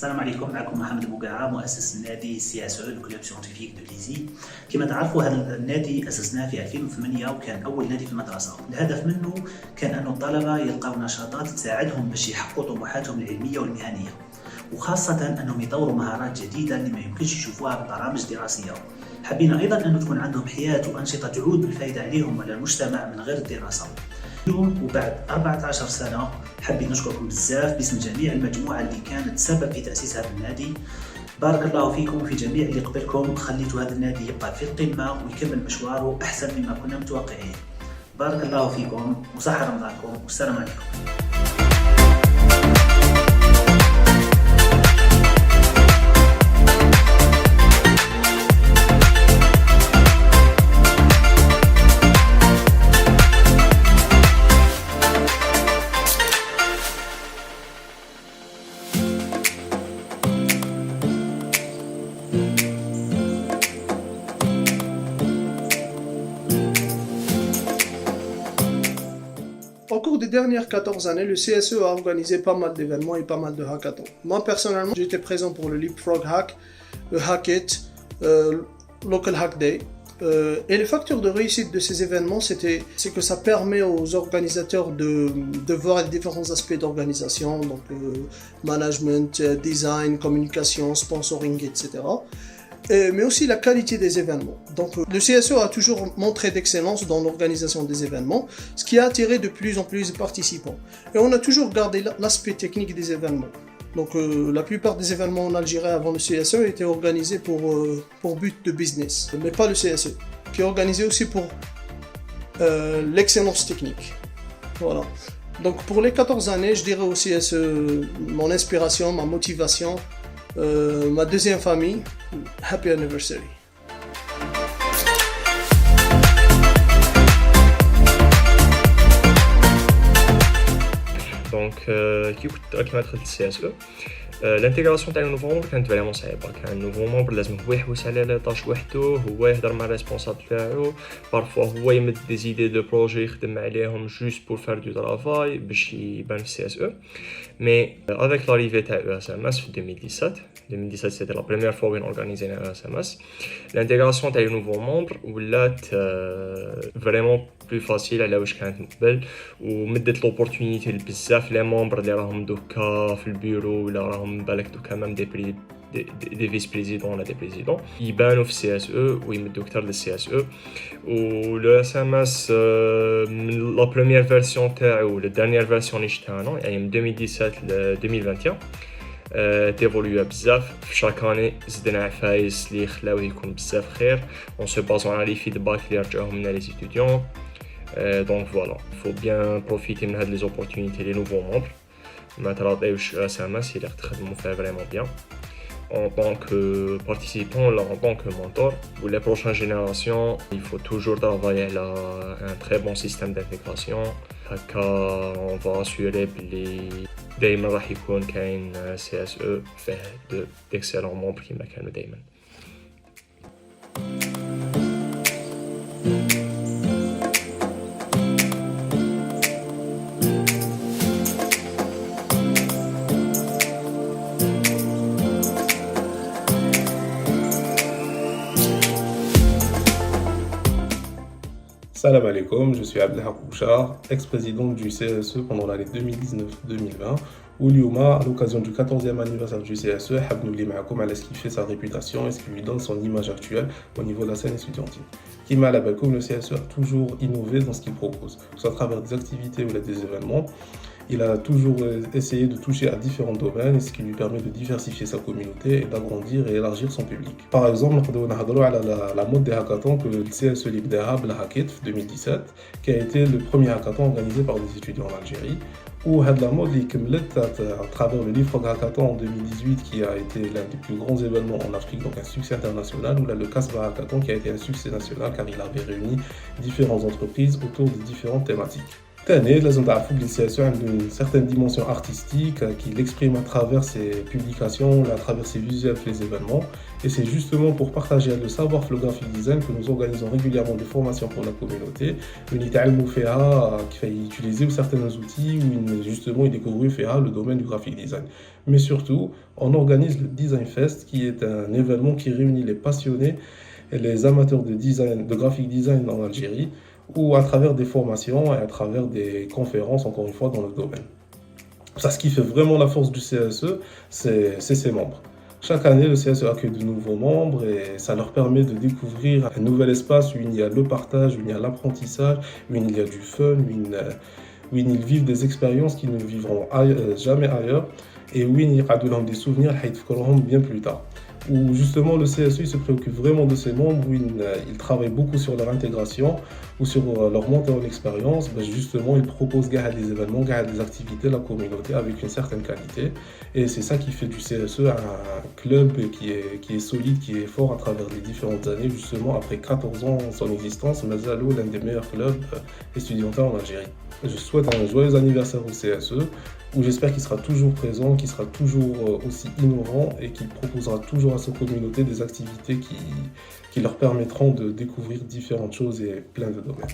السلام عليكم. معكم محمد بوقعة مؤسس النادي CSE الكلوب سيونتيفيك دو ليزي. كما تعرفوا هذا النادي أسسناه في 2008 وكان أول نادي في المدرسة. الهدف منه كان أن الطلبة يلقوا نشاطات تساعدهم باش يحققوا طموحاتهم العلمية والمهنية، وخاصة أنهم يطوروا مهارات جديدة اللي ما يمكنش يشوفوها ببرامج دراسية. حبينا أيضا أن تكون عندهم حياة وأنشطة تعود بالفائدة عليهم وعلى المجتمع من غير الدراسة. اليوم وبعد 14 سنة حبيت نشكركم بزاف باسم جميع المجموعة اللي كانت سبب في تأسيس هذا النادي. بارك الله فيكم وفي جميع اللي قبلكم، خليتوا هذا النادي يبقى في القمة ويكمل مشواره أحسن مما كنا متوقعين. بارك الله فيكم وصحة رمضانكم والسلام عليكم. Au cours des dernières 14 années, le CSE a organisé pas mal d'événements et pas mal de hackathons. Moi, personnellement, j'étais présent pour le Leapfrog Hack, le Hackit, Local Hack Day. Et les facteurs de réussite de ces événements, c'est que ça permet aux organisateurs de voir les différents aspects d'organisation, donc management, design, communication, sponsoring, etc. Mais aussi la qualité des événements. Donc le CSE a toujours montré d'excellence dans l'organisation des événements, ce qui a attiré de plus en plus de participants. Et on a toujours gardé l'aspect technique des événements. Donc la plupart des événements en Algérie avant le CSE étaient organisés pour but de business, mais pas le CSE, qui est organisé aussi pour l'excellence technique. Voilà. Donc pour les 14 années, je dirais au CSE mon inspiration, ma motivation, ma deuxième famille, happy anniversary. دونك كيما دخلت السي اس او الانتيغراسيون تاع النوفو ممبر كانت فريمون صعيبه. كان النوفو ممبر لازم هو يحوس على لا طاش وحده، هو يهضر مع الريسبونسابل تاعو، بارفوا هو يمد دي زيدي دو بروجي يخدم عليهم جوست بور فار دو طرافاي باش يبان في السي اس او. مي افيك لاريفي تاع او اس ام اس في 2017 سيتي لا بريمير فوا وين اورغانيزينا او اس ام اس. الانتيغراسيون تاع النوفو ممبر ولات فريمون بلو فاسيل على واش كانت من قبل، ومدت لوبورتونيتي لبزاف لي ممبر اللي راهم دوكا في البيرو ولا راهم بالك دوكا مام دي فيس بريزيدون ولا دي بريزيدون يبانوا في السي اس او ويمدوا اكثر للسي اس او. و لو اس ام اس من لا بروميير فيرسيون تاعو للدانيير فيرسيون اللي شفتها انا، يعني من 2017 ل 2021 تيفوليو بزاف. في شاك اني زدنا عفايس اللي خلاوه يكون بزاف خير اون سو بازون على لي فيدباك اللي رجعوهم لنا لي ستوديون. دونك فوالا فو بيان بروفيتي من هاد لي زوبورتونيتي لي نوفو ممبر، ما تراطيوش اس ام اس الا تخدموا فيها فريمون بيان en tant que participant ou en tant que mentor. Pour les prochaines générations, il faut toujours travailler à un très bon système d'intégration. On va assurer que دايما راح يكون كاين CSE فيه d'excellents membres كما كانوا دايما. Salam alaikum, je suis Abdelhak Bouchard, ex-président du CSE pendant l'année 2019-2020. Ouliuma, à l'occasion du 14e anniversaire du CSE, Habnouli Ma'akoum à ce qui fait sa réputation et ce qui lui donne son image actuelle au niveau de la scène estudiantine. Kima Alabakoum, le CSE a toujours innové dans ce qu'il propose, que ce soit à travers des activités ou des événements. Il a toujours essayé de toucher à différents domaines, ce qui lui permet de diversifier sa communauté et d'agrandir et élargir son public. Par exemple, on a la mode des hackathons que le CSE Libdehab, la Hackit 2017, qui a été le premier hackathon organisé par des étudiants en Algérie. Ou la mode à travers le Leapfrog Hackathon en 2018 qui a été l'un des plus grands événements en Afrique, donc un succès international, ou là le Casbah Hackathon qui a été un succès national car il avait réuni différentes entreprises autour de différentes thématiques. ثاني لازم تعرفوا que le CSE a une certaine dimension artistique qu'il exprime à travers ses publications, à travers ses visuels, les événements. Et c'est justement pour partager le savoir le graphic design que nous organisons régulièrement des formations pour la communauté. Une يتعلموا فيها كيف utiliser certains outils où justement ils découvrent le domaine du graphic design. Mais surtout, on organise le Design Fest qui est un événement qui réunit les passionnés et les amateurs de design, de graphic design en Algérie, ou à travers des formations et à travers des conférences, encore une fois, dans le domaine. Ça, ce qui fait vraiment la force du CSE, c'est ses membres. Chaque année, le CSE accueille de nouveaux membres et ça leur permet de découvrir un nouvel espace où il y a le partage, où il y a l'apprentissage, où il y a du fun, où ils vivent des expériences qu'ils ne vivront jamais ailleurs et où il y aura des souvenirs bien plus tard. Où justement le CSE il se préoccupe vraiment de ses membres, où il travaille beaucoup sur leur intégration ou sur leur montée en expérience. Justement, il propose des événements, des activités à la communauté avec une certaine qualité. Et c'est ça qui fait du CSE un club qui est solide, qui est fort à travers les différentes années. Justement, après 14 ans de son existence, Mazalo, l'un des meilleurs clubs étudiantins en Algérie. Je souhaite un joyeux anniversaire au CSE, où j'espère qu'il sera toujours présent, qu'il sera toujours aussi innovant et qu'il proposera toujours à sa communauté des activités qui leur permettront de découvrir différentes choses et plein de domaines.